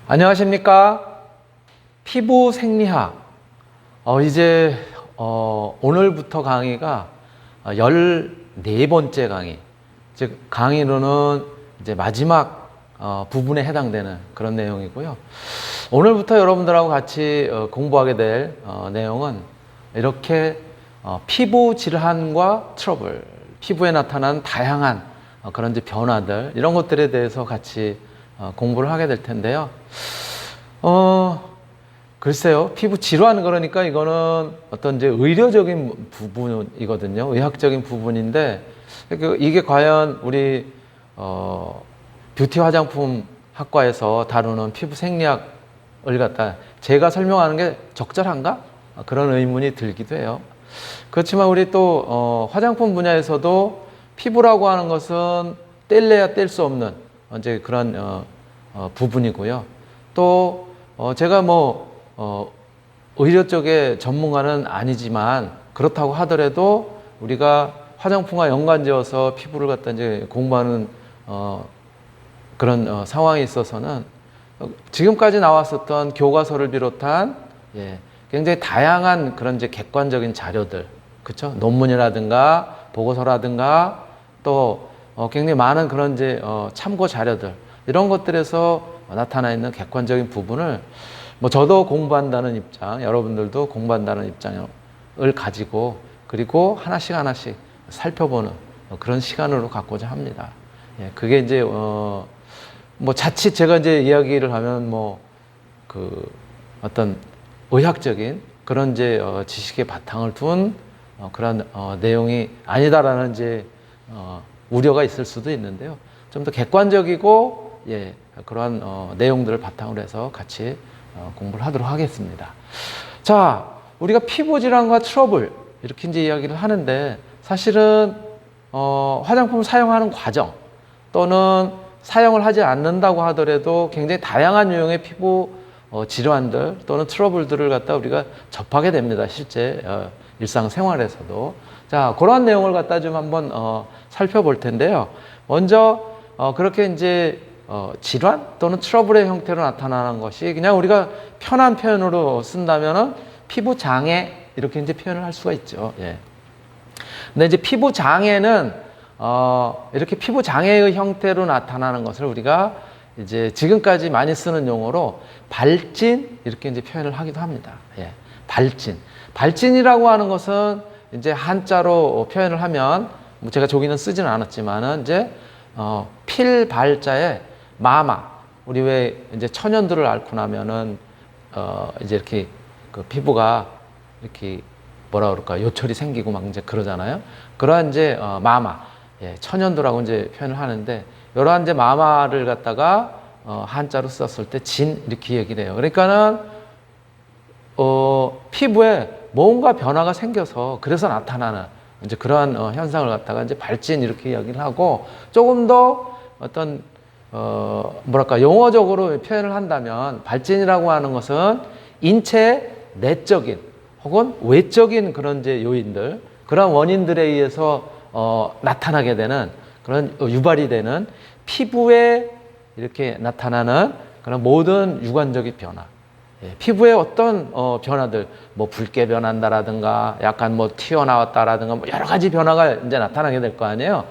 안녕하십니까? 피부 생리학. 이제 오늘부터 강의가 14번째 강의. 즉 강의로는 이제 마지막 부분에 해당되는 그런 내용이고요. 오늘부터 여러분들하고 같이 공부하게 될 내용은 이렇게 피부 질환과 트러블, 피부에 나타나는 다양한 그런 이제 변화들, 이런 것들에 대해서 같이 공부를 하게 될 텐데요. 글쎄요, 피부 질환, 그러니까 이거는 어떤 이제 의료적인 부분이거든요. 의학적인 부분인데, 이게 과연 우리 뷰티 화장품 학과에서 다루는 피부 생리학을 갖다 제가 설명하는 게 적절한가? 그런 의문이 들기도 해요. 그렇지만 우리 또 화장품 분야에서도 피부라고 하는 것은 뗄래야 뗄 수 없는 이제 그런 부분이고요. 또 제가 의료 쪽의 전문가는 아니지만 그렇다고 하더라도 우리가 화장품과 연관지어서 피부를 갖다 이제 공부하는 그런 상황에 있어서는 지금까지 나왔었던 교과서를 비롯한 굉장히 다양한 그런 이제 객관적인 자료들, 그렇죠? 논문이라든가 보고서라든가 또 굉장히 많은 그런 이제 참고 자료들, 이런 것들에서 나타나 있는 객관적인 부분을 저도 공부한다는 입장, 여러분들도 공부한다는 입장을 가지고 그리고 하나씩 살펴보는 그런 시간으로 갖고자 합니다. 그게 이제 자칫 제가 이제 이야기를 하면 어떤 의학적인 그런 이제 지식의 바탕을 둔 그런 내용이 아니다라는 이제 우려가 있을 수도 있는데요. 좀 더 객관적이고 그러한 내용들을 바탕으로 해서 같이 공부를 하도록 하겠습니다. 자, 우리가 피부 질환과 트러블 이렇게 이제 이야기를 하는데, 사실은 화장품을 사용하는 과정 또는 사용을 하지 않는다고 하더라도 굉장히 다양한 유형의 피부 질환들 또는 트러블들을 갖다 우리가 접하게 됩니다. 실제 일상생활에서도. 자, 그러한 내용을 갖다 좀 한번 살펴볼 텐데요. 먼저 그렇게 이제 질환 또는 트러블의 형태로 나타나는 것이 그냥 우리가 편한 표현으로 쓴다면은 피부 장애, 이렇게 이제 표현을 할 수가 있죠. 근데 이제 피부 장애는 이렇게 피부 장애의 형태로 나타나는 것을 우리가 이제 지금까지 많이 쓰는 용어로 발진, 이렇게 이제 표현을 하기도 합니다. 발진. 발진이라고 하는 것은 이제 한자로 표현을 하면 제가 저기는 쓰지는 않았지만은 이제 필발자에 마마, 우리 왜 이제 천연두를 앓고 나면은 이제 이렇게 그 피부가 이렇게 뭐라 그럴까, 요철이 생기고 막 이제 그러잖아요. 그러한 이제 마마, 천연두라고 이제 표현을 하는데, 이러한 이제 마마를 갖다가 한자로 썼을 때 진, 이렇게 얘기를 해요. 그러니까는 피부에 뭔가 변화가 생겨서 그래서 나타나는 이제 그러한 현상을 갖다가 이제 발진, 이렇게 이야기를 하고, 조금 더 어떤 용어적으로 표현을 한다면 발진이라고 하는 것은 인체의 내적인 혹은 외적인 그런 이제 요인들, 그런 원인들에 의해서 나타나게 되는 그런 유발이 되는 피부에 이렇게 나타나는 그런 모든 유관적인 변화. 피부에 어떤 변화들, 붉게 변한다라든가 약간 튀어나왔다라든가 여러 가지 변화가 이제 나타나게 될 거 아니에요.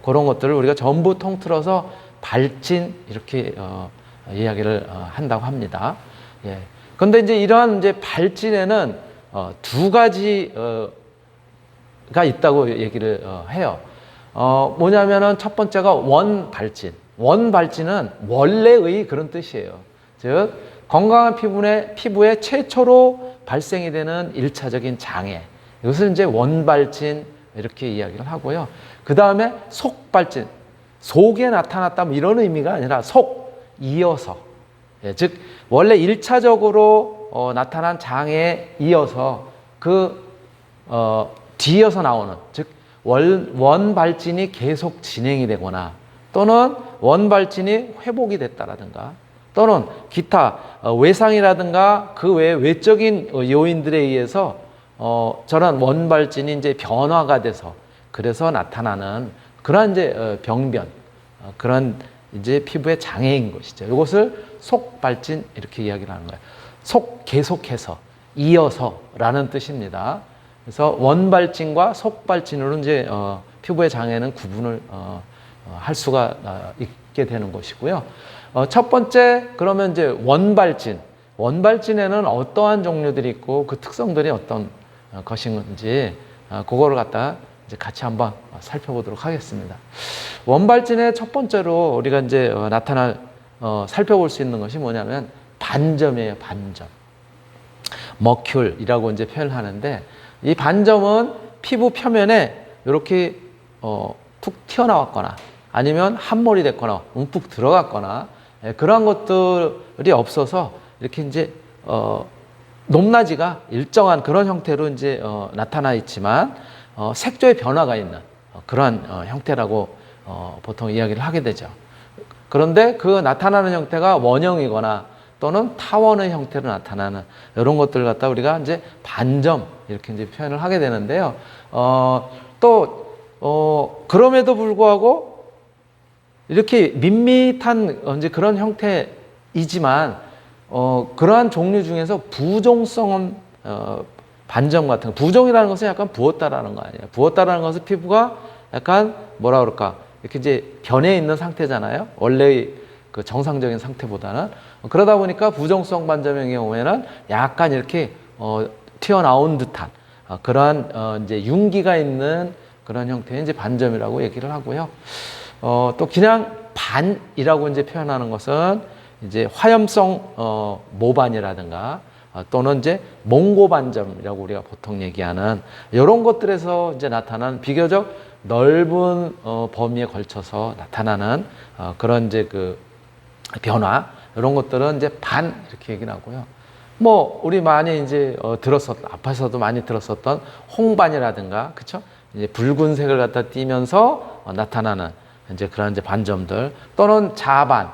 그런 것들을 우리가 전부 통틀어서 발진, 이렇게 이야기를 한다고 합니다. 그런데 이제 이러한 이제 발진에는 두 가지가 있다고 얘기를 해요. 뭐냐면은 첫 번째가 원발진. 원발진은 원래의 그런 뜻이에요. 즉 건강한 피부에 최초로 발생이 되는 1차적인 장애, 이것을 이제 원발진, 이렇게 이야기를 하고요. 그 다음에 속발진, 속에 나타났다 이런 의미가 아니라 이어서, 즉 원래 1차적으로 나타난 장애에 이어서 뒤이어서 나오는, 즉 원발진이 계속 진행이 되거나 또는 원발진이 회복이 됐다라든가 또는 기타 외상이라든가 그 외 외적인 요인들에 의해서 저런 원발진이 이제 변화가 돼서 그래서 나타나는 그런 이제 병변, 그런 이제 피부의 장애인 것이죠. 이것을 속발진 이렇게 이야기를 하는 거예요. 계속해서, 이어서라는 뜻입니다. 그래서 원발진과 속발진으로 이제 피부의 장애는 구분을 할 수가 있게 되는 것이고요. 첫 번째, 그러면 이제 원발진. 원발진에는 어떠한 종류들이 있고 그 특성들이 어떤 것인지 그거를 갖다 이제 같이 한번 살펴보도록 하겠습니다. 원발진의 첫 번째로 우리가 이제 살펴볼 수 있는 것이 뭐냐면 반점이에요. 반점. 머큘이라고 이제 표현하는데, 이 반점은 피부 표면에 이렇게 툭 튀어나왔거나 아니면 함몰이 됐거나 움푹 들어갔거나 그러한 것들이 없어서 이렇게 이제 높낮이가 일정한 그런 형태로 이제 나타나 있지만 색조의 변화가 있는 그러한 형태라고 보통 이야기를 하게 되죠. 그런데 그 나타나는 형태가 원형이거나 또는 타원의 형태로 나타나는 이런 것들을 갖다 우리가 이제 반점 이렇게 이제 표현을 하게 되는데요. 그럼에도 불구하고 이렇게 밋밋한 이제 그런 형태이지만 그러한 종류 중에서 부종성은 반점 같은 거. 부종이라는 것은 약간 부었다라는 거 아니에요. 부었다라는 것은 피부가 약간 뭐라 그럴까 이렇게 이제 변해 있는 상태잖아요. 원래의 그 정상적인 상태보다는. 그러다 보니까 부종성 반점의 경우에는 약간 이렇게 튀어나온 듯한 그러한 이제 윤기가 있는 그런 형태의 이제 반점이라고 얘기를 하고요. 또 그냥 반이라고 이제 표현하는 것은 이제 화염성 모반이라든가 또는 이제 몽고반점이라고 우리가 보통 얘기하는 이런 것들에서 이제 나타나는 비교적 넓은 범위에 걸쳐서 나타나는 그런 이제 그 변화 이런 것들은 이제 반 이렇게 얘기를 하고요. 뭐 우리 많이 이제 앞에서도 많이 들었었던 홍반이라든가 그렇죠? 이제 붉은색을 갖다 띠면서 나타나는 이제 그런 이제 반점들 또는 자반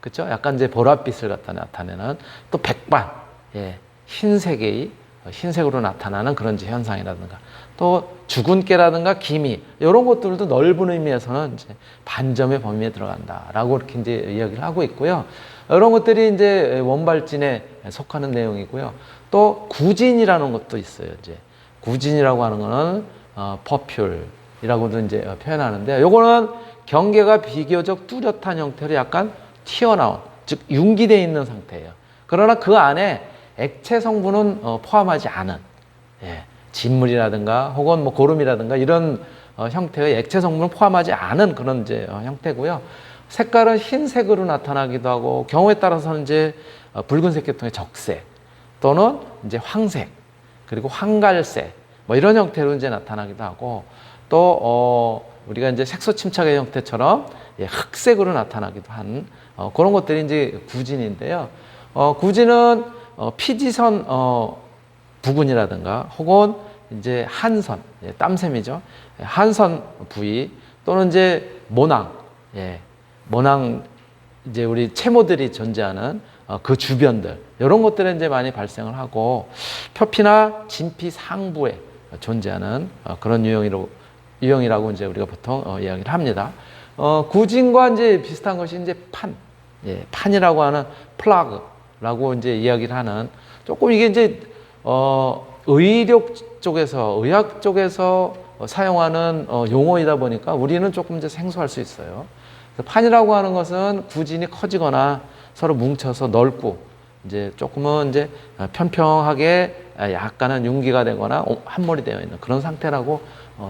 그렇죠? 약간 이제 보랏빛을 갖다 나타내는 또 백반 예, 흰색으로 나타나는 그런 이제 현상이라든가 또 주근깨라든가 기미 이런 것들도 넓은 의미에서는 이제 반점의 범위에 들어간다라고 이렇게 이제 이야기를 하고 있고요. 이런 것들이 이제 원발진에 속하는 내용이고요. 또 구진이라는 것도 있어요. 이제 구진이라고 하는 거는 퍼퓰이라고도 이제 표현하는데, 요거는 경계가 비교적 뚜렷한 형태로 약간 튀어나온, 즉 융기되어 있는 상태예요. 그러나 그 안에 액체 성분은 포함하지 않은 진물이라든가 혹은 뭐 고름이라든가 이런 형태의 액체 성분을 포함하지 않은 그런 이제 형태고요. 색깔은 흰색으로 나타나기도 하고 경우에 따라서는 이제 붉은색 계통의 적색 또는 이제 황색 그리고 황갈색 뭐 이런 형태로 이제 나타나기도 하고 또 우리가 이제 색소 침착의 형태처럼 흑색으로 나타나기도 한 그런 것들이 이제 구진인데요. 구진은 피지선 부근이라든가 혹은 이제 한선, 땀샘이죠. 한선 부위 또는 이제 모낭, 모낭 이제 우리 채모들이 존재하는 그 주변들 이런 것들에 이제 많이 발생을 하고 표피나 진피 상부에 존재하는 그런 유형이라고 이제 우리가 보통 이야기를 합니다. 구진과 이제 비슷한 것이 이제 판이라고 하는 플라그라고 이제 이야기를 하는 조금 이게 이제 의학 쪽에서 사용하는 용어이다 보니까 우리는 조금 이제 생소할 수 있어요. 판이라고 하는 것은 구진이 커지거나 서로 뭉쳐서 넓고 이제 조금은 이제 평평하게 약간은 융기가 되거나 함몰이 되어 있는 그런 상태라고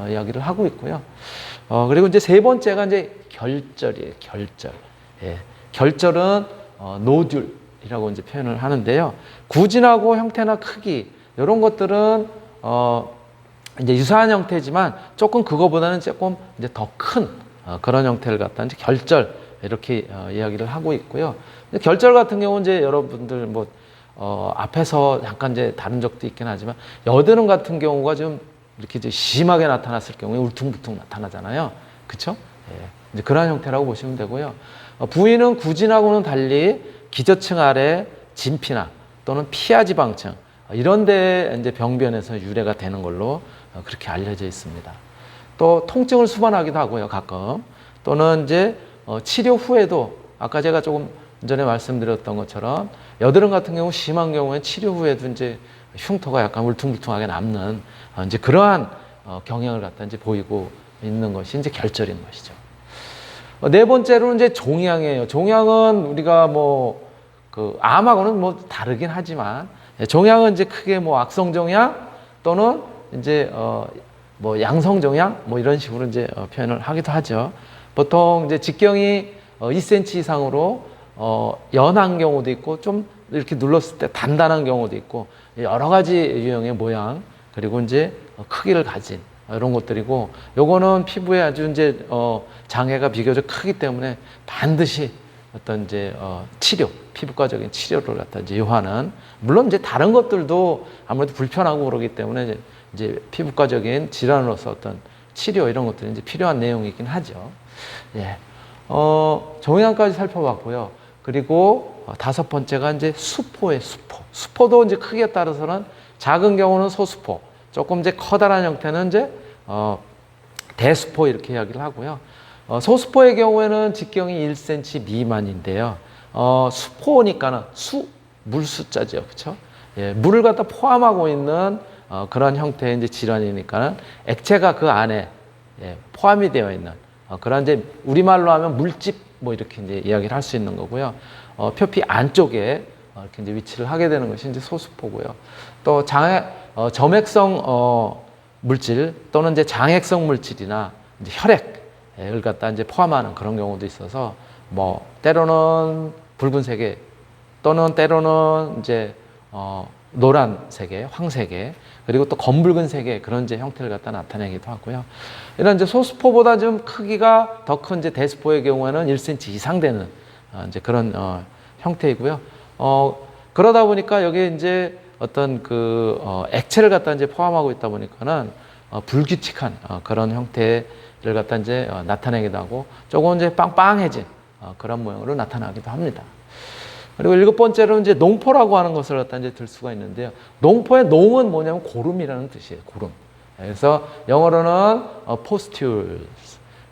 이야기를 하고 있고요. 그리고 이제 세 번째가 이제 결절이에요. 결절. 결절은 노듈이라고 이제 표현을 하는데요. 구진하고 형태나 크기 이런 것들은 이제 유사한 형태지만 조금 그거보다는 조금 이제 더 큰 그런 형태를 갖다 이제 결절 이렇게 이야기를 하고 있고요. 결절 같은 경우는 이제 여러분들 뭐 앞에서 잠깐 이제 다룬 적도 있긴 하지만 여드름 같은 경우가 좀 이렇게 이제 심하게 나타났을 경우에 울퉁불퉁 나타나잖아요. 그렇죠? 이제 그런 형태라고 보시면 되고요. 부위는 구진하고는 달리 기저층 아래 진피나 또는 피하지방층 이런 데 이제 병변에서 유래가 되는 걸로 그렇게 알려져 있습니다. 또 통증을 수반하기도 하고요, 가끔. 또는 이제 치료 후에도 아까 제가 조금 전에 말씀드렸던 것처럼 여드름 같은 경우 심한 경우에 치료 후에도 이제 흉터가 약간 울퉁불퉁하게 남는 이제 그러한 경향을 갖다 이제 보이고 있는 것이 이제 결절인 것이죠. 네 번째로는 이제 종양이에요. 종양은 우리가 뭐 그 암하고는 뭐 다르긴 하지만 종양은 이제 크게 뭐 악성 종양 또는 이제 뭐 양성 종양 뭐 이런 식으로 이제 표현을 하기도 하죠. 보통 이제 직경이 2cm 이상으로 연한 경우도 있고 좀 이렇게 눌렀을 때 단단한 경우도 있고 여러 가지 유형의 모양 그리고 이제 크기를 가진 이런 것들이고 요거는 피부에 아주 이제 장애가 비교적 크기 때문에 반드시 어떤 이제 치료, 피부과적인 치료를 갖다 이제 요하는 물론 이제 다른 것들도 아무래도 불편하고 그러기 때문에 이제 피부과적인 질환으로서 어떤 치료 이런 것들이 이제 필요한 내용이긴 하죠. 예. 종양까지 살펴봤고요. 그리고 다섯 번째가 이제 수포의 수포. 수포도 이제 크기에 따라서는 작은 경우는 소수포, 조금 이제 커다란 형태는 이제 대수포 이렇게 이야기를 하고요. 소수포의 경우에는 직경이 1cm 미만인데요. 수포니까는 물수자죠, 그렇죠? 예, 물을 갖다 포함하고 있는 그런 형태의 이제 질환이니까는 액체가 그 안에 포함이 되어 있는 그런 이제 우리말로 하면 물집 뭐 이렇게 이제 이야기를 할 수 있는 거고요. 표피 안쪽에 이렇게 이제 위치를 하게 되는 것이 이제 소수포고요. 또 점액성 물질 또는 이제 장액성 물질이나 이제 혈액을 갖다 이제 포함하는 그런 경우도 있어서 뭐 때로는 붉은색에 또는 때로는 이제 노란색에, 황색에 그리고 또 검붉은색의 그런 이제 형태를 갖다 나타내기도 하고요. 이런 이제 소수포보다 좀 크기가 더 큰 이제 대수포의 경우에는 1cm 이상 되는 이제 그런 형태이고요. 그러다 보니까 여기에 이제 어떤 그 액체를 갖다 이제 포함하고 있다 보니까는 불규칙한 그런 형태를 갖다 이제 나타내기도 하고 조금 이제 빵빵해진 그런 모양으로 나타나기도 합니다. 그리고 일곱 번째로는 이제 농포라고 하는 것을 갖다 이제 들 수가 있는데요. 농포의 농은 뭐냐면 고름이라는 뜻이에요. 고름. 그래서 영어로는 pustules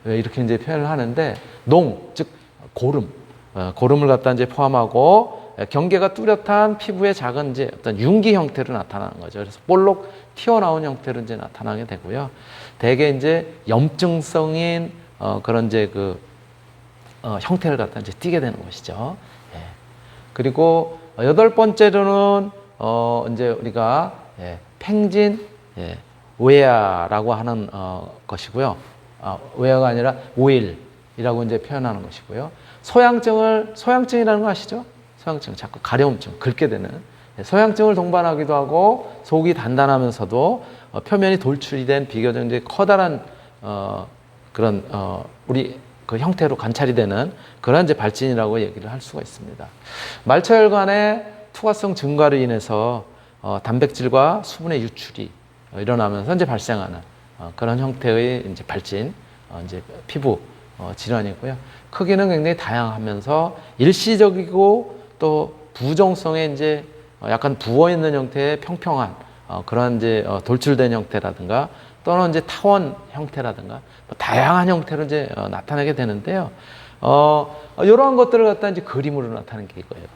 이렇게 이제 표현을 하는데 농, 즉 고름, 고름을 갖다 이제 포함하고 경계가 뚜렷한 피부의 작은 이제 어떤 융기 형태로 나타나는 거죠. 그래서 볼록 튀어나온 형태로 이제 나타나게 되고요. 대개 이제 염증성인 그런 이제 그 형태를 갖다 이제 띠게 되는 것이죠. 그리고 여덟 번째로는 이제 우리가 팽진 웨아라고 하는 것이고요. 웨아가 아니라 오일이라고 이제 표현하는 것이고요. 소양증이라는 거 아시죠? 소양증, 자꾸 가려움증, 긁게 되는 소양증을 동반하기도 하고 속이 단단하면서도 표면이 돌출이 된 비교적 이제 커다란 그런 우리 그 형태로 관찰이 되는 그런 이제 발진이라고 얘기를 할 수가 있습니다. 말초혈관의 투과성 증가로 인해서 단백질과 수분의 유출이 일어나면서 이제 발생하는 그런 형태의 이제 발진, 이제 피부 질환이고요. 크기는 굉장히 다양하면서 일시적이고 또 부종성의 이제 약간 부어 있는 형태의 평평한 그런 이제 돌출된 형태라든가 또는 이제 타원 형태라든가 다양한 형태로 이제 나타나게 되는데요. 이러한 것들을 갖다 이제 그림으로 나타내는 게 이거예요.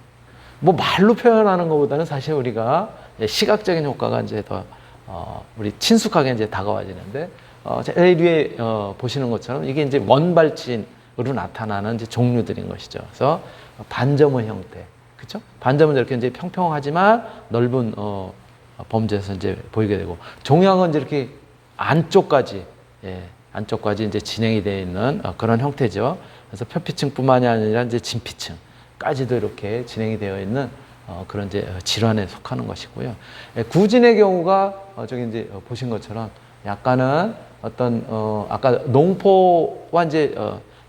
뭐 말로 표현하는 것보다는 사실 우리가 시각적인 효과가 이제 더 우리 친숙하게 이제 다가와지는데 제일 위에 보시는 것처럼 이게 이제 원발진으로 나타나는 이제 종류들인 것이죠. 그래서 반점의 형태, 그렇죠? 반점은 이렇게 이제 평평하지만 넓은 범주에서 이제 보이게 되고 종양은 이제 이렇게 안쪽까지 이제 진행이 되어 있는 그런 형태죠. 그래서 표피층뿐만이 아니라 이제 진피층까지도 이렇게 진행이 되어 있는 그런 이제 질환에 속하는 것이고요. 구진의 경우가 저기 이제 보신 것처럼 약간은 어떤 아까 농포와 이제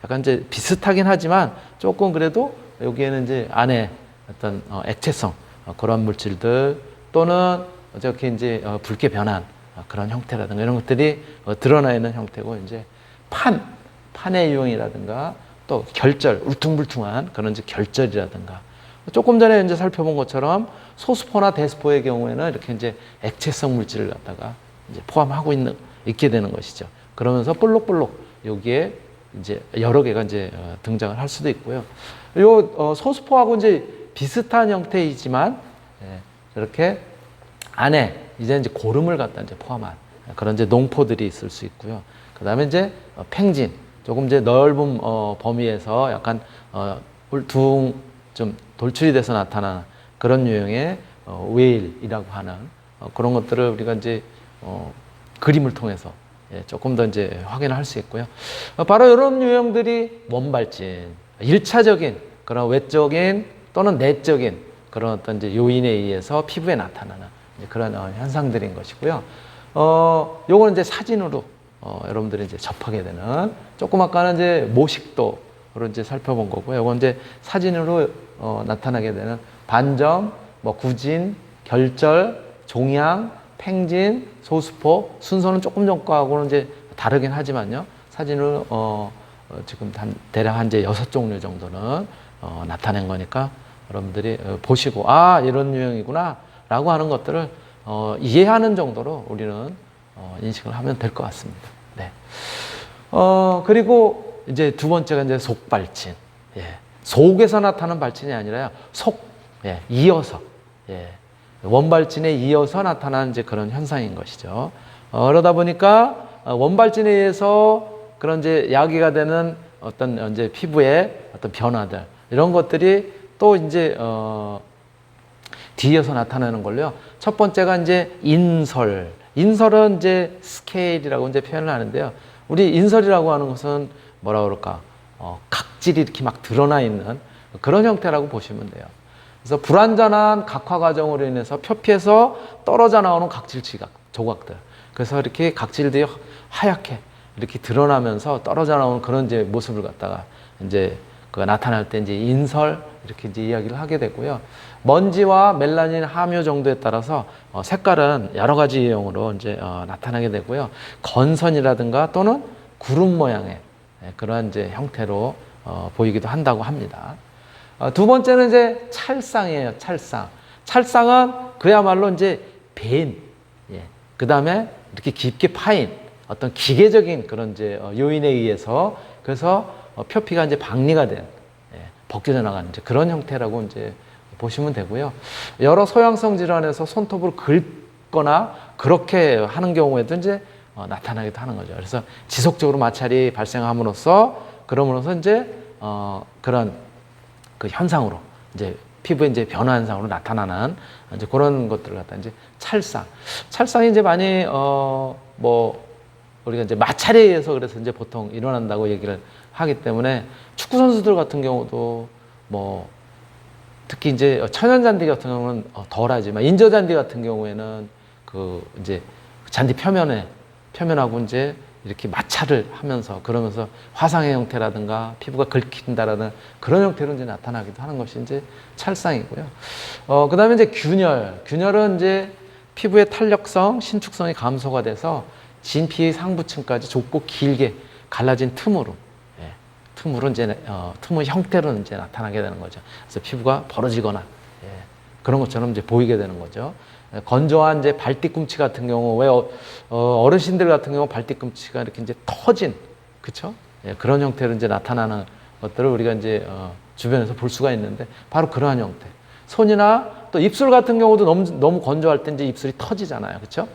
약간 이제 비슷하긴 하지만 조금 그래도 여기에는 이제 안에 어떤 액체성 그런 물질들 또는 저렇게 이제 붉게 변한 그런 형태라든가 이런 것들이 드러나 있는 형태고 이제 판의 유형이라든가 또 결절, 울퉁불퉁한 그런 이제 결절이라든가 조금 전에 이제 살펴본 것처럼 소수포나 대수포의 경우에는 이렇게 이제 액체성 물질을 갖다가 이제 포함하고 있게 되는 것이죠. 그러면서 볼록볼록 여기에 이제 여러 개가 이제 등장을 할 수도 있고요. 요 소수포하고 이제 비슷한 형태이지만 이렇게 안에 이제 고름을 갖다 이제 포함한 그런 이제 농포들이 있을 수 있고요. 그 다음에 이제 팽진, 조금 이제 넓은 범위에서 약간 둥 좀 돌출이 돼서 나타나는 그런 유형의 웨일이라고 하는 그런 것들을 우리가 이제 그림을 통해서 조금 더 이제 확인을 할 수 있고요. 바로 이런 유형들이 원발진, 1차적인 그런 외적인 또는 내적인 그런 어떤 이제 요인에 의해서 피부에 나타나는 그런 현상들인 것이고요. 요거는 이제 사진으로 여러분들이 이제 접하게 되는, 조금 아까는 이제 모식도로 이제 살펴본 거고요. 요건 이제 사진으로 나타나게 되는 반점, 뭐 구진, 결절, 종양, 팽진, 소수포, 순서는 조금 전과하고는 이제 다르긴 하지만요. 사진으로 지금 대략 한 이제 6종류 정도는 나타낸 거니까 여러분들이 보시고 이런 유형이구나 라고 하는 것들을 이해하는 정도로 우리는 인식을 하면 될 것 같습니다. 네. 그리고 이제 두 번째가 이제 속발진. 속에서 나타나는 발진이 아니라 이어서. 원발진에 이어서 나타나는 이제 그런 현상인 것이죠. 그러다 보니까 원발진에 의해서 그런 이제 야기가 되는 어떤 이제 피부의 어떤 변화들, 이런 것들이 또 이제 뒤에서 나타나는 걸로요. 첫 번째가 이제 인설. 인설은 이제 스케일이라고 이제 표현을 하는데요. 우리 인설이라고 하는 것은 뭐라 그럴까? 각질이 이렇게 막 드러나 있는 그런 형태라고 보시면 돼요. 그래서 불완전한 각화 과정으로 인해서 표피에서 떨어져 나오는 각질 조각들. 그래서 이렇게 각질들이 하얗게 이렇게 드러나면서 떨어져 나오는 그런 이제 모습을 갖다가 이제 나타날 때 이제 인설 이렇게 이제 이야기를 하게 되고요. 먼지와 멜라닌 함유 정도에 따라서 색깔은 여러 가지 유형으로 이제 나타나게 되고요. 건선이라든가 또는 구름 모양의 그러한 이제 형태로 보이기도 한다고 합니다. 두 번째는 이제 찰상이에요. 찰상. 찰상은 그야말로 이제 벤, 그 다음에 이렇게 깊게 파인 어떤 기계적인 그런 이제 요인에 의해서, 그래서 표피가 이제 박리가 된, 벗겨져 나가는 이제 그런 형태라고 이제 보시면 되고요. 여러 소양성 질환에서 손톱으로 긁거나 그렇게 하는 경우에도 이제 나타나기도 하는 거죠. 그래서 지속적으로 마찰이 발생함으로써 이제 그런 그 현상으로 이제 피부에 이제 변화 현상으로 나타나는 이제 그런 것들을 갖다 이제 찰상이 이제 많이 뭐 우리가 이제 마찰에 의해서 그래서 이제 보통 일어난다고 얘기를 하기 때문에 축구 선수들 같은 경우도 뭐 특히 이제 천연잔디 같은 경우는 덜하지만 인조잔디 같은 경우에는 그 이제 잔디 표면하고 이제 이렇게 마찰을 하면서 그러면서 화상의 형태라든가 피부가 긁힌다라는 그런 형태로 이제 나타나기도 하는 것이 이제 찰상이고요. 그 다음에 이제 균열은 이제 피부의 탄력성, 신축성이 감소가 돼서 진피 상부층까지 좁고 길게 갈라진 틈으로 이제 틈의 형태로 이제 나타나게 되는 거죠. 그래서 피부가 벌어지거나 그런 것처럼 이제 보이게 되는 거죠. 건조한 이제 발뒤꿈치 같은 경우, 왜 어르신들 같은 경우 발뒤꿈치가 이렇게 이제 터진, 그쵸? 그런 형태로 이제 나타나는 것들을 우리가 이제 주변에서 볼 수가 있는데, 바로 그러한 형태. 손이나 또 입술 같은 경우도 너무 건조할 때 이제 입술이 터지잖아요, 그쵸?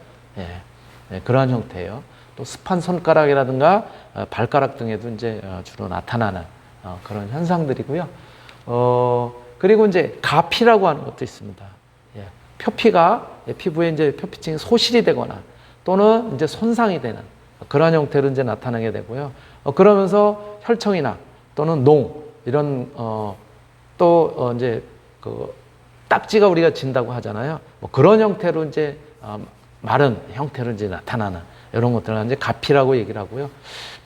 그러한 형태예요. 또 습한 손가락이라든가 발가락 등에도 이제 주로 나타나는 그런 현상들이고요. 그리고 이제 가피라고 하는 것도 있습니다. 표피가 피부에 이제 표피층이 소실이 되거나 또는 이제 손상이 되는 그러한 형태로 이제 나타나게 되고요. 그러면서 혈청이나 또는 농 이런 또 이제 그 딱지가 우리가 진다고 하잖아요. 뭐 그런 형태로 이제 마른 형태로 이제 나타나는 이런 것들은 이제 가피라고 얘기를 하고요.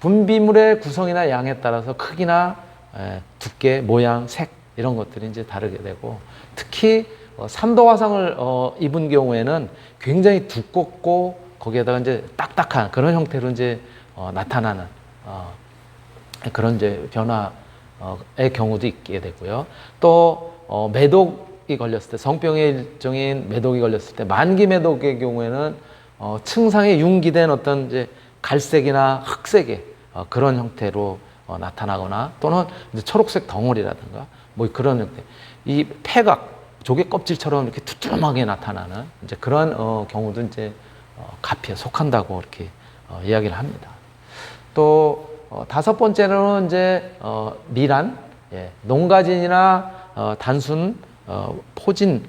분비물의 구성이나 양에 따라서 크기나 두께, 모양, 색 이런 것들이 이제 다르게 되고, 특히 3도 화상을 입은 경우에는 굉장히 두껍고 거기에다가 이제 딱딱한 그런 형태로 이제 나타나는 그런 이제 변화의 경우도 있게 되고요. 또 매독이 걸렸을 때, 성병의 일종인 매독이 걸렸을 때, 만기 매독의 경우에는 층상에 융기된 어떤 이제 갈색이나 흑색의 그런 형태로 나타나거나 또는 이제 초록색 덩어리라든가 뭐 그런 형태. 이 폐각, 조개 껍질처럼 이렇게 두툼하게 나타나는 이제 그런 경우도 이제 가피에 속한다고 이렇게 이야기를 합니다. 또 다섯 번째로는 이제 미란, 예, 농가진이나 단순 포진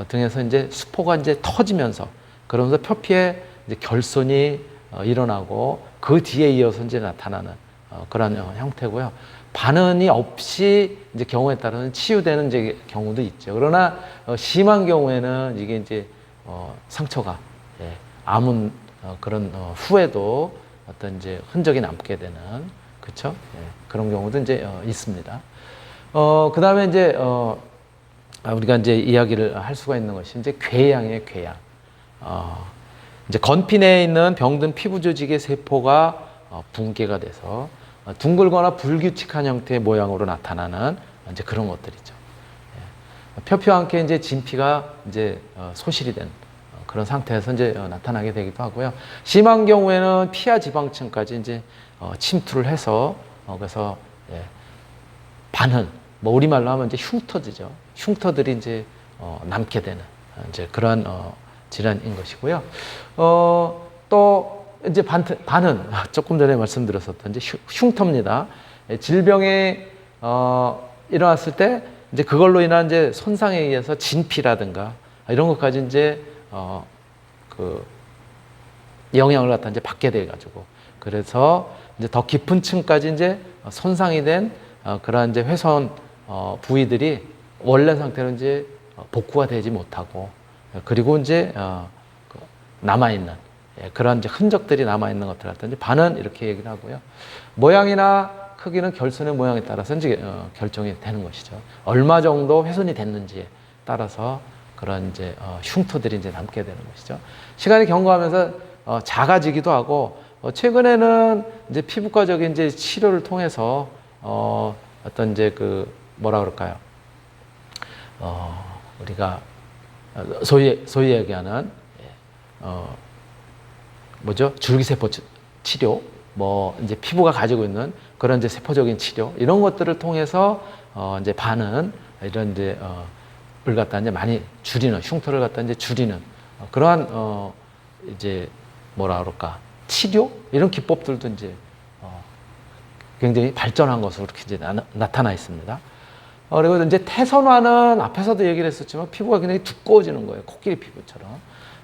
등에서 이제 수포가 이제 터지면서 그러면서 표피에 이제 결손이 일어나고 그 뒤에 이어서 이제 나타나는 그런 형태고요. 반응이 없이 이제 경우에 따라서는 치유되는 이제 경우도 있죠. 그러나 심한 경우에는 이게 이제 상처가, 예, 아문 그런 후에도 어떤 이제 흔적이 남게 되는, 그렇죠? 예, 그런 경우도 이제 있습니다. 그 다음에 이제 우리가 이제 이야기를 할 수가 있는 것이 이제 궤양이에요, 궤양. 이제 건피 내에 있는 병든 피부 조직의 세포가 붕괴가 돼서 둥글거나 불규칙한 형태의 모양으로 나타나는 이제 그런 것들이죠. 예. 표피와 함께 이제 진피가 이제 소실이 된 그런 상태에서 이제 나타나게 되기도 하고요. 심한 경우에는 피하 지방층까지 이제 침투를 해서 그래서, 예, 반흔, 뭐 우리말로 하면 이제 흉터지죠. 흉터들이 이제 남게 되는 이제 그러한 질환인 것이고요. 또 이제 반은 조금 전에 말씀드렸었던 이제 흉터입니다. 질병이 일어났을 때 이제 그걸로 인한 이제 손상에 의해서 진피라든가 이런 것까지 이제 그 영향을 갖다 이제 받게 돼 가지고 그래서 이제 더 깊은 층까지 이제 손상이 된 그러한 이제 훼손 부위들이 원래 상태로 이제 복구가 되지 못하고 그리고 이제 남아 있는, 예, 그런 이제 흔적들이 남아 있는 것들 같은 이제 반은 이렇게 얘기를 하고요. 모양이나 크기는 결손의 모양에 따라서 이제 결정이 되는 것이죠. 얼마 정도 훼손이 됐는지에 따라서 그런 이제 흉터들이 이제 남게 되는 것이죠. 시간이 경과하면서 작아지기도 하고 최근에는 이제 피부과적인 이제 치료를 통해서 어떤 이제 그 뭐라 그럴까요? 우리가 소위 얘기하는 뭐죠? 줄기세포 치료, 뭐 이제 피부가 가지고 있는 그런 이제 세포적인 치료 이런 것들을 통해서 이제 반은 이런 이제 을 갖다 이제 많이 줄이는, 흉터를 갖다 이제 줄이는 그러한 이제 뭐라 그럴까, 치료 이런 기법들도 이제 굉장히 발전한 것으로 이렇게 이제 나타나 있습니다. 그리고 이제 태선화는 앞에서도 얘기를 했었지만 피부가 굉장히 두꺼워지는 거예요. 코끼리 피부처럼.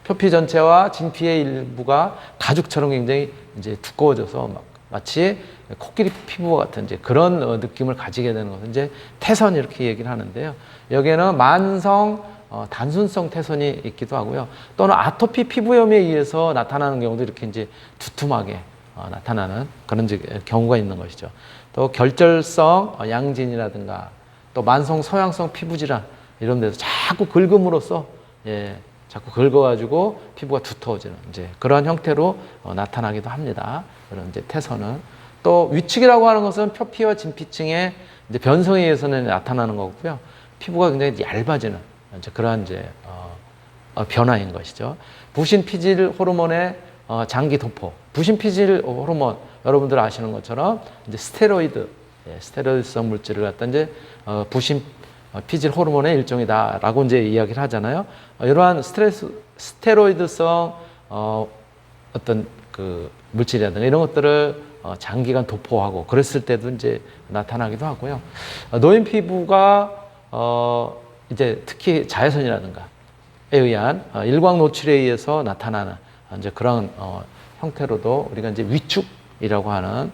표피 전체와 진피의 일부가 가죽처럼 굉장히 이제 두꺼워져서 마치 코끼리 피부와 같은 이제 그런 느낌을 가지게 되는 것은 이제 태선 이렇게 얘기를 하는데요. 여기에는 만성 단순성 태선이 있기도 하고요. 또는 아토피 피부염에 의해서 나타나는 경우도 이렇게 이제 두툼하게 나타나는 그런 경우가 있는 것이죠. 또 결절성 양진이라든가 또 만성 소양성 피부 질환 이런 데서 자꾸 긁음으로써, 예, 자꾸 긁어가지고 피부가 두터워지는 이제 그런 형태로 나타나기도 합니다. 그런 이제 태선은 또 위축이라고 하는 것은 표피와 진피층의 이제 변성에 의해서는 나타나는 거고요. 피부가 굉장히 얇아지는 이제 그러한 이제 변화인 것이죠. 부신 피질 호르몬의 장기 도포, 부신 피질 호르몬 여러분들 아시는 것처럼 이제 스테로이드, 예, 스테로이드성 물질을 갖다 이제 부신 피질 호르몬의 일종이다라고 이제 이야기를 하잖아요. 이러한 스테로이드성 어떤 그 물질이라든가 이런 것들을 장기간 도포하고 그랬을 때도 이제 나타나기도 하고요. 노인 피부가 이제 특히 자외선이라든가에 의한 일광 노출에 의해서 나타나는 이제 그런 형태로도 우리가 이제 위축이라고 하는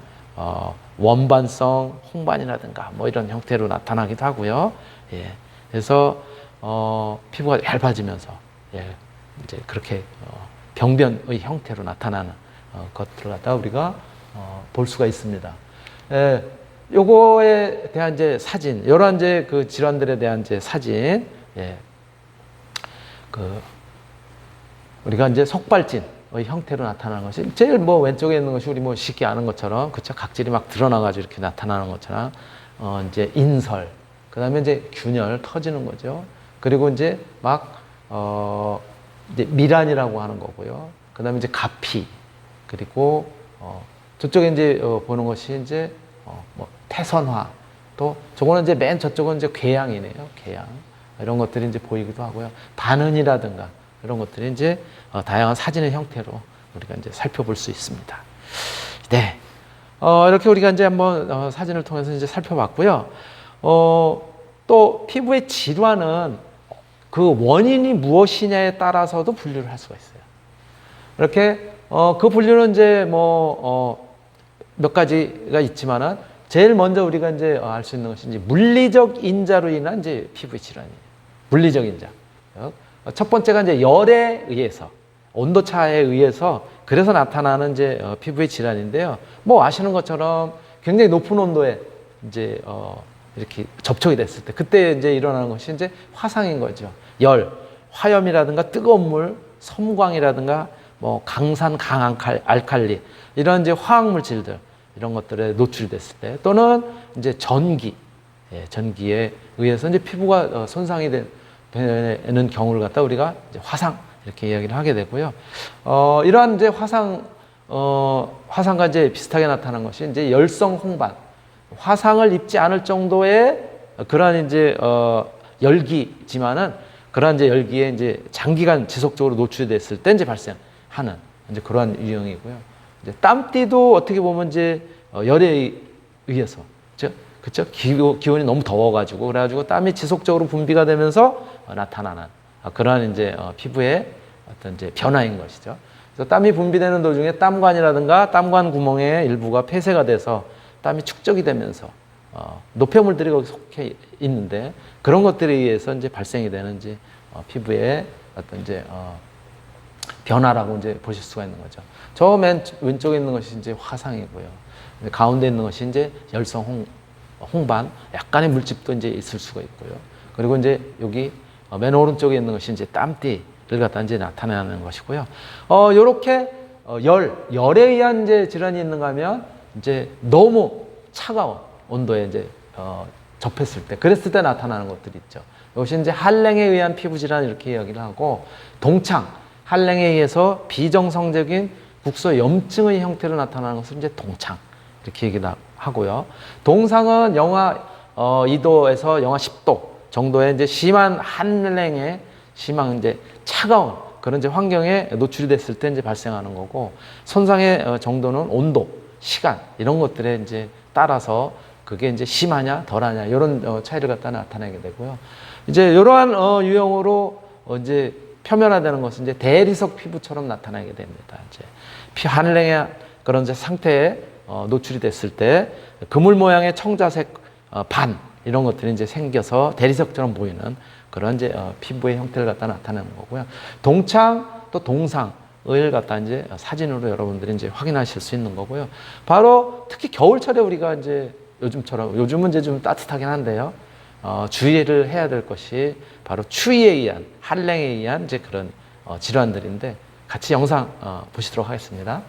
원반성 홍반이라든가 뭐 이런 형태로 나타나기도 하고요. 예. 그래서 피부가 얇아지면서, 예, 이제 그렇게 병변의 형태로 나타나는 것들을 갖다 우리가 볼 수가 있습니다. 예. 요거에 대한 이제 사진, 여러 이제 그 질환들에 대한 이제 사진, 예. 그 우리가 이제 속발진의 형태로 나타나는 것이 제일 뭐 왼쪽에 있는 것이 우리 뭐 쉽게 아는 것처럼, 그쵸, 각질이 막 드러나가지고 이렇게 나타나는 것처럼 이제 인설, 그다음에 이제 균열 터지는 거죠. 그리고 이제 막 이제 미란이라고 하는 거고요. 그다음에 이제 가피, 그리고 저쪽에 이제 보는 것이 이제 뭐 태선화, 또 저거는 이제 맨 저쪽은 이제 궤양이네요. 궤양. 이런 것들이 이제 보이기도 하고요. 반은이라든가 이런 것들이 이제 다양한 사진의 형태로 우리가 이제 살펴볼 수 있습니다. 네. 이렇게 우리가 이제 한번 사진을 통해서 이제 살펴봤고요. 또 피부의 질환은 그 원인이 무엇이냐에 따라서도 분류를 할 수가 있어요. 이렇게 그 분류는 이제 몇 가지가 있지만은 제일 먼저 우리가 이제 알 수 있는 것이 이제 물리적 인자로 인한 이제 피부의 질환이에요. 물리적 인자. 첫 번째가 이제 열에 의해서, 온도 차에 의해서 그래서 나타나는 이제 피부의 질환인데요. 뭐 아시는 것처럼 굉장히 높은 온도에 이제 이렇게 접촉이 됐을 때 그때 이제 일어나는 것이 이제 화상인 거죠. 열, 화염이라든가 뜨거운 물, 섬광이라든가 뭐 강산, 강알칼리 이런 이제 화학 물질들 이런 것들에 노출됐을 때 또는 이제 전기에 의해서 이제 피부가 손상이 되는 경우를 갖다 우리가 이제 화상 이렇게 이야기를 하게 되고요. 이러한 이제 화상과 이제 비슷하게 나타난 것이 이제 열성 홍반, 화상을 입지 않을 정도의 그러한 이제 열기지만은 그러한 이제 열기에 이제 장기간 지속적으로 노출됐을 때 이제 발생하는 이제 그러한 유형이고요. 이제 땀띠도 어떻게 보면 이제 열에 의해서 그렇죠? 기온이 너무 더워가지고 그래가지고 땀이 지속적으로 분비가 되면서 나타나는 그러한 이제 피부의 어떤 이제 변화인 것이죠. 그래서 땀이 분비되는 도중에 땀관이라든가 땀관 구멍의 일부가 폐쇄가 돼서 땀이 축적이 되면서 노폐물들이 거기 속해 있는데 그런 것들에 의해서 이제 발생이 되는 이제 피부의 어떤 이제 변화라고 이제 보실 수가 있는 거죠. 저 맨 왼쪽에 있는 것이 이제 화상이고요. 가운데 있는 것이 이제 열성 홍반, 약간의 물집도 이제 있을 수가 있고요. 그리고 이제 여기 맨 오른쪽에 있는 것이 이제 땀띠를 갖다 이제 나타내는 것이고요. 요렇게 열에 의한 이제 질환이 있는가 하면 이제 너무 차가운 온도에 이제 접했을 때, 그랬을 때 나타나는 것들이 있죠. 이것이 이제 한랭에 의한 피부 질환 이렇게 이야기를 하고, 동창, 한랭에 의해서 비정상적인 국소 염증의 형태로 나타나는 것을 이제 동창 이렇게 얘기를 하고요. 동상은 영하 2도에서 영하 10도 정도의 이제 심한 한랭에 심한 이제 차가운 그런 이제 환경에 노출이 됐을 때 이제 발생하는 거고, 손상의 정도는 온도, 시간 이런 것들에 이제 따라서 그게 이제 심하냐 덜하냐 이런 차이를 갖다 나타내게 되고요. 이제 이러한 유형으로 이제 표면화되는 것은 이제 대리석 피부처럼 나타나게 됩니다. 이제 한랭의 그런 이제 상태에 노출이 됐을 때 그물 모양의 청자색 반 이런 것들이 이제 생겨서 대리석처럼 보이는 그런 이제 피부의 형태를 갖다 나타내는 거고요. 동창 또 동상을 갖다 이제 사진으로 여러분들이 이제 확인하실 수 있는 거고요. 바로 특히 겨울철에 우리가 이제 요즘은 이제 좀 따뜻하긴 한데요. 주의를 해야 될 것이 바로 추위에 의한, 한랭에 의한 이제 그런 질환들인데 같이 영상 보시도록 하겠습니다.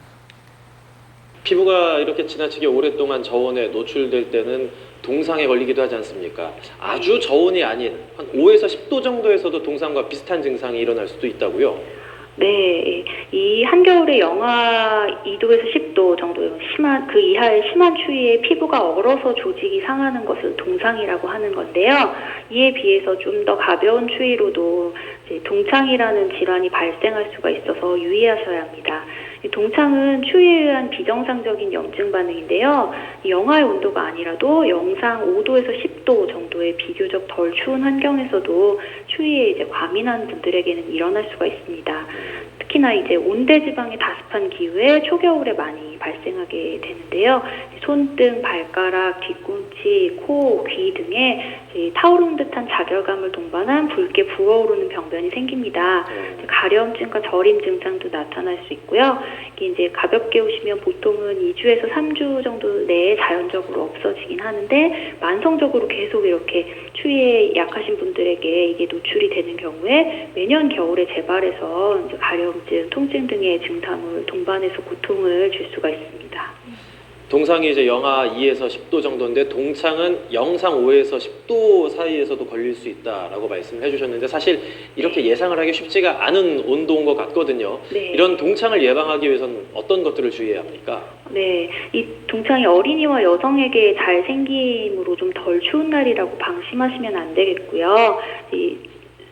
피부가 이렇게 지나치게 오랫동안 저온에 노출될 때는 동상에 걸리기도 하지 않습니까? 아주 저온이 아닌 한 5에서 10도 정도에서도 동상과 비슷한 증상이 일어날 수도 있다고요? 네, 이 한겨울에 영하 2도에서 10도 정도 심한 그 이하의 심한 추위에 피부가 얼어서 조직이 상하는 것을 동상이라고 하는 건데요. 이에 비해서 좀 더 가벼운 추위로도 이제 동창이라는 질환이 발생할 수가 있어서 유의하셔야 합니다. 동창은 추위에 의한 비정상적인 염증 반응인데요. 영하의 온도가 아니라도 영상 5도에서 10도 정도의 비교적 덜 추운 환경에서도 추위에 이제 과민한 분들에게는 일어날 수가 있습니다. 특히나 이제 온대지방의 다습한 기후에 초겨울에 많이 발생하게 되는데요. 손등, 발가락, 뒤꿈치, 코, 귀 등에 타오르는 듯한 자결감을 동반한 붉게 부어오르는 병변이 생깁니다. 가려움증과 저림 증상도 나타날 수 있고요. 이게 이제 가볍게 오시면 보통은 2주에서 3주 정도 내에 자연적으로 없어지긴 하는데, 만성적으로 계속 이렇게 추위에 약하신 분들에게 이게 노출이 되는 경우에 매년 겨울에 재발해서 이제 가려움증, 통증 등의 증상을 동반해서 고통을 줄 수가 있습니다. 동상이 이제 영하 2에서 10도 정도인데 동창은 영상 5에서 10도 사이에서도 걸릴 수 있다라고 말씀을 해주셨는데 사실 이렇게 예상을 하기 쉽지가 않은 온도인 것 같거든요. 네. 이런 동창을 예방하기 위해서는 어떤 것들을 주의해야 합니까? 네, 이 동창이 어린이와 여성에게 잘 생김으로 좀 덜 추운 날이라고 방심하시면 안 되겠고요. 이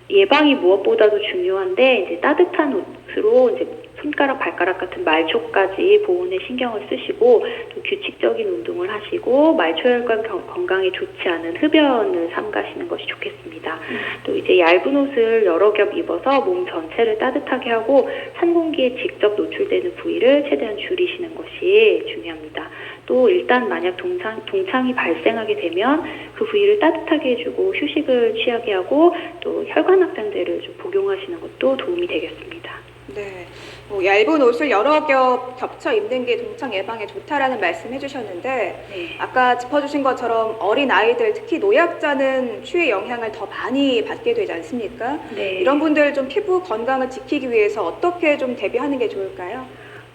예방이 무엇보다도 중요한데 이제 따뜻한 옷으로 이제 손가락, 발가락 같은 말초까지 보온에 신경을 쓰시고 또 규칙적인 운동을 하시고 말초혈관 건강에 좋지 않은 흡연을 삼가시는 것이 좋겠습니다. 또 이제 얇은 옷을 여러 겹 입어서 몸 전체를 따뜻하게 하고 찬 공기에 직접 노출되는 부위를 최대한 줄이시는 것이 중요합니다. 또 일단 만약 동창이 발생하게 되면 그 부위를 따뜻하게 해주고 휴식을 취하게 하고 또 혈관 확장제를 좀 복용하시는 것도 도움이 되겠습니다. 네. 얇은 옷을 여러 겹 겹쳐 입는 게 동창 예방에 좋다라는 말씀 해주셨는데 네. 아까 짚어주신 것처럼 어린 아이들 특히 노약자는 추위의 영향을 더 많이 받게 되지 않습니까? 네. 이런 분들 좀 피부 건강을 지키기 위해서 어떻게 좀 대비하는 게 좋을까요?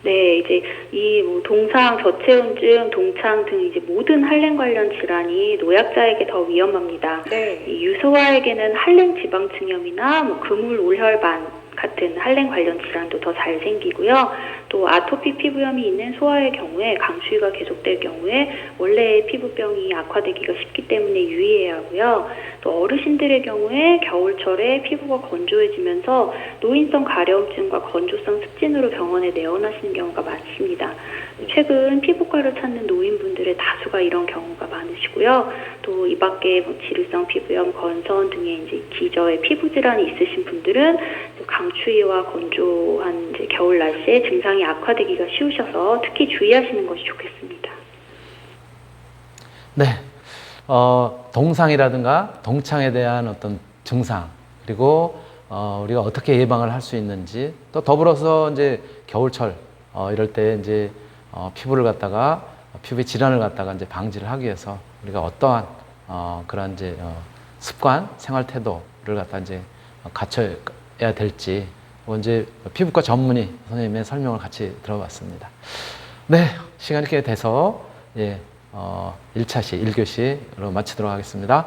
네, 이제 이 동상, 저체온증, 동창 등 이제 모든 한랭 관련 질환이 노약자에게 더 위험합니다. 네. 이 유소아에게는 한랭 지방층염이나 그물 올혈반 같은 한랭 관련 질환도 더 잘 생기고요. 또 아토피 피부염이 있는 소아의 경우에 강추위가 계속될 경우에 원래의 피부병이 악화되기가 쉽기 때문에 유의해야 하고요. 또 어르신들의 경우에 겨울철에 피부가 건조해지면서 노인성 가려움증과 건조성 습진으로 병원에 내원하시는 경우가 많습니다. 최근 피부과를 찾는 노인분들의 다수가 이런 경우가 많으시고요. 또 이 밖에 지루성 피부염, 건선 등의 이제 기저의 피부 질환이 있으신 분들은 강추위와 건조한 이제 겨울 날씨에 증상이 악화되기가 쉬우셔서 특히 주의하시는 것이 좋겠습니다. 네, 동상이라든가 동창에 대한 어떤 증상 그리고 우리가 어떻게 예방을 할 수 있는지 또 더불어서 이제 겨울철 이럴 때 이제 피부를 갖다가 피부의 질환을 갖다가 이제 방지를 하기 위해서 우리가 어떠한 그런 이제 습관, 생활 태도를 갖다 이제 갖춰야 될지 이제 피부과 전문의 선생님의 설명을 같이 들어봤습니다. 네, 시간이 이렇게 돼서 1차시 1교시로 마치도록 하겠습니다.